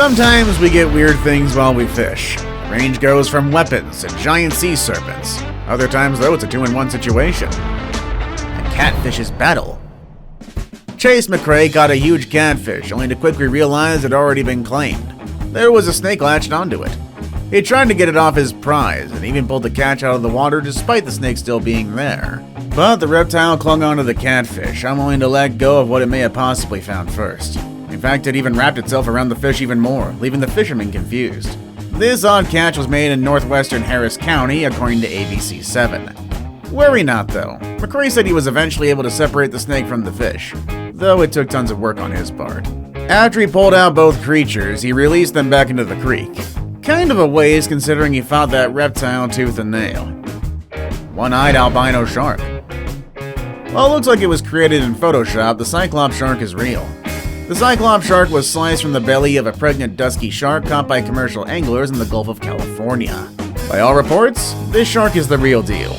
Sometimes we get weird things while we fish. Range goes from weapons to giant sea serpents. Other times, though, it's a 2-in-1 situation. A catfish's battle. Chase McRae caught a huge catfish, only to quickly realize it had already been claimed. There was a snake latched onto it. He tried to get it off his prize, and even pulled the catch out of the water despite the snake still being there. But the reptile clung onto the catfish, unwilling to let go of what it may have possibly found first. In fact, it even wrapped itself around the fish even more, leaving the fisherman confused. This odd catch was made in northwestern Harris County, according to ABC7. Worry not, though. McRae said he was eventually able to separate the snake from the fish, though it took tons of work on his part. After he pulled out both creatures, he released them back into the creek. Kind of a waste considering he fought that reptile tooth and nail. One-eyed albino shark. While it looks like it was created in Photoshop, the cyclops shark is real. The cyclops shark was sliced from the belly of a pregnant dusky shark caught by commercial anglers in the Gulf of California. By all reports, this shark is the real deal.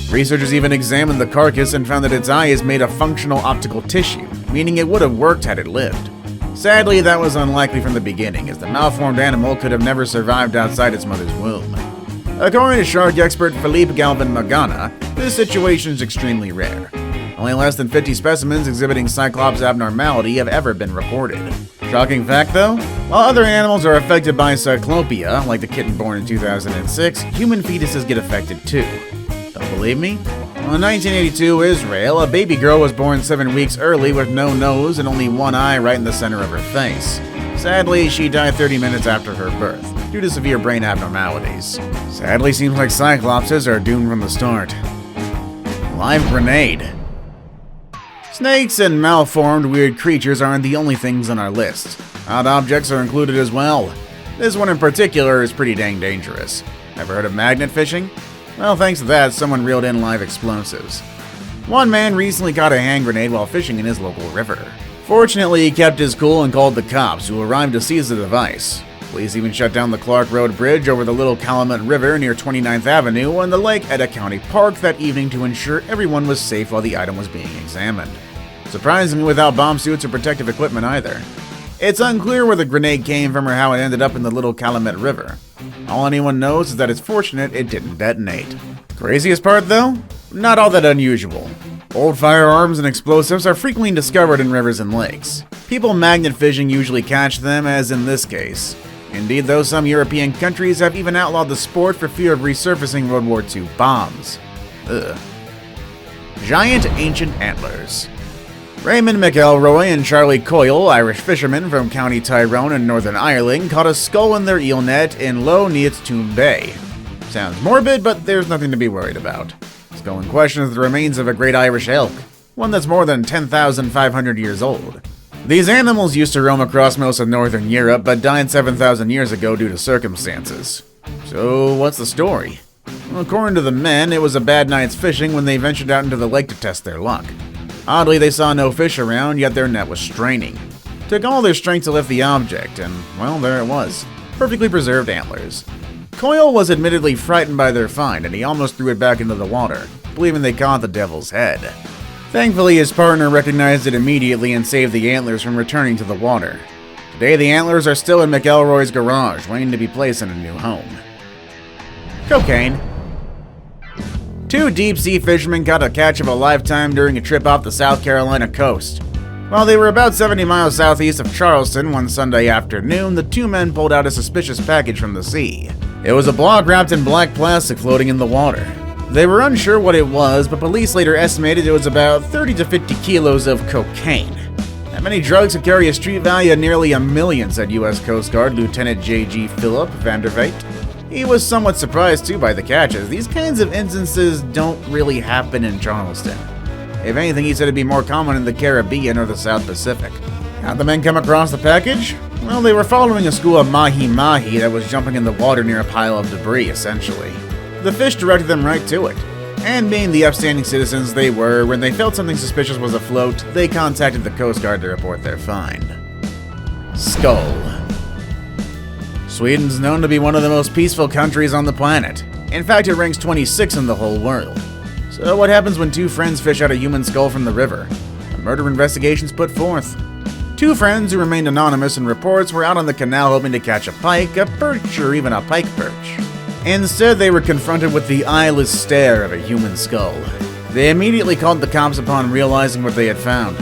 Researchers even examined the carcass and found that its eye is made of functional optical tissue, meaning it would have worked had it lived. Sadly, that was unlikely from the beginning, as the malformed animal could have never survived outside its mother's womb. According to shark expert Philippe Galvin-Magana, this situation is extremely rare. Only less than 50 specimens exhibiting cyclops abnormality have ever been reported. Shocking fact though, while other animals are affected by cyclopia, like the kitten born in 2006, human fetuses get affected too. Don't believe me? Well, in 1982 Israel, a baby girl was born 7 weeks early with no nose and only one eye right in the center of her face. Sadly, she died 30 minutes after her birth, due to severe brain abnormalities. Sadly, seems like cyclopses are doomed from the start. Live grenade. Snakes and malformed weird creatures aren't the only things on our list. Odd objects are included as well. This one in particular is pretty dang dangerous. Ever heard of magnet fishing? Well, thanks to that, someone reeled in live explosives. One man recently caught a hand grenade while fishing in his local river. Fortunately, he kept his cool and called the cops, who arrived to seize the device. Police even shut down the Clark Road Bridge over the Little Calumet River near 29th Avenue and the Lake Etta County Park that evening to ensure everyone was safe while the item was being examined. Surprisingly, without bomb suits or protective equipment either. It's unclear where the grenade came from or how it ended up in the Little Calumet River. All anyone knows is that it's fortunate it didn't detonate. Craziest part though? Not all that unusual. Old firearms and explosives are frequently discovered in rivers and lakes. People magnet fishing usually catch them, as in this case. Indeed, though, some European countries have even outlawed the sport for fear of resurfacing World War II bombs. Ugh. Giant ancient antlers. Raymond McElroy and Charlie Coyle, Irish fishermen from County Tyrone in Northern Ireland, caught a skull in their eel net in Lough Neathtoon Bay. Sounds morbid, but there's nothing to be worried about. The skull in question is the remains of a great Irish elk, one that's more than 10,500 years old. These animals used to roam across most of northern Europe, but died 7,000 years ago due to circumstances. So, what's the story? Well, according to the men, it was a bad night's fishing when they ventured out into the lake to test their luck. Oddly, they saw no fish around, yet their net was straining. Took all their strength to lift the object, and, well, there it was. Perfectly preserved antlers. Coyle was admittedly frightened by their find, and he almost threw it back into the water, believing they caught the devil's head. Thankfully, his partner recognized it immediately and saved the antlers from returning to the water. Today, the antlers are still in McElroy's garage, waiting to be placed in a new home. Cocaine. 2 deep-sea fishermen caught a catch of a lifetime during a trip off the South Carolina coast. While they were about 70 miles southeast of Charleston one Sunday afternoon, the 2 men pulled out a suspicious package from the sea. It was a block wrapped in black plastic floating in the water. They were unsure what it was, but police later estimated it was about 30 to 50 kilos of cocaine. That many drugs could carry a street value of nearly $1 million, said U.S. Coast Guard Lieutenant J.G. Philip Vanderveit. He was somewhat surprised too by the catch, as these kinds of instances don't really happen in Charleston. If anything, he said it'd be more common in the Caribbean or the South Pacific. How'd the men come across the package? Well, they were following a school of mahi-mahi that was jumping in the water near a pile of debris, essentially. The fish directed them right to it. And being the upstanding citizens they were, when they felt something suspicious was afloat, they contacted the Coast Guard to report their find. Skull. Sweden's known to be one of the most peaceful countries on the planet. In fact, it ranks 26 in the whole world. So what happens when 2 friends fish out a human skull from the river? A murder investigation's put forth. Two friends who remained anonymous in reports were out on the canal hoping to catch a pike, a perch, or even a pike perch. Instead, they were confronted with the eyeless stare of a human skull. They immediately called the cops upon realizing what they had found.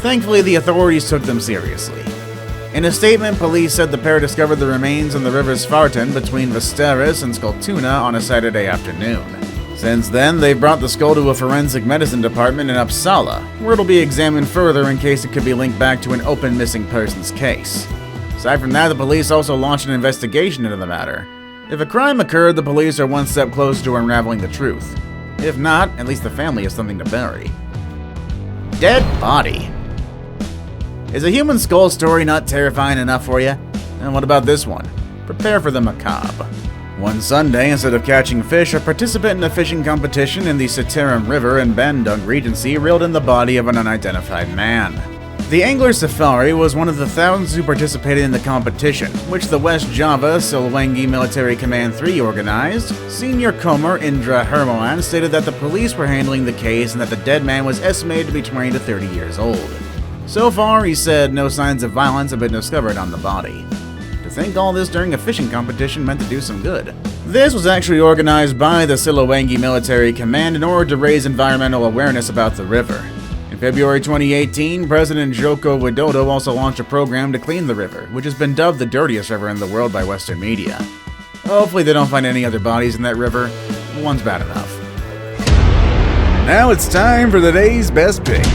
Thankfully, the authorities took them seriously. In a statement, police said the pair discovered the remains in the river Svarten between Västerås and Skultuna on a Saturday afternoon. Since then, they've brought the skull to a forensic medicine department in Uppsala, where it'll be examined further in case it could be linked back to an open missing persons case. Aside from that, the police also launched an investigation into the matter. If a crime occurred, the police are one step closer to unraveling the truth. If not, at least the family has something to bury. Dead body. Is a human skull story not terrifying enough for you? And what about this one? Prepare for the macabre. One Sunday, instead of catching fish, a participant in a fishing competition in the Citerum River in Bandung Regency reeled in the body of an unidentified man. The angler safari was one of the thousands who participated in the competition, which the West Java Siliwangi Military Command 3 organized. Senior Comer Indra Hermoan stated that the police were handling the case and that the dead man was estimated to be 20 to 30 years old. So far, he said, no signs of violence have been discovered on the body. To think all this during a fishing competition meant to do some good. This was actually organized by the Siliwangi Military Command in order to raise environmental awareness about the river. In February 2018, President Joko Widodo also launched a program to clean the river, which has been dubbed the dirtiest river in the world by Western media. Hopefully they don't find any other bodies in that river. One's bad enough. Now it's time for the day's best pick.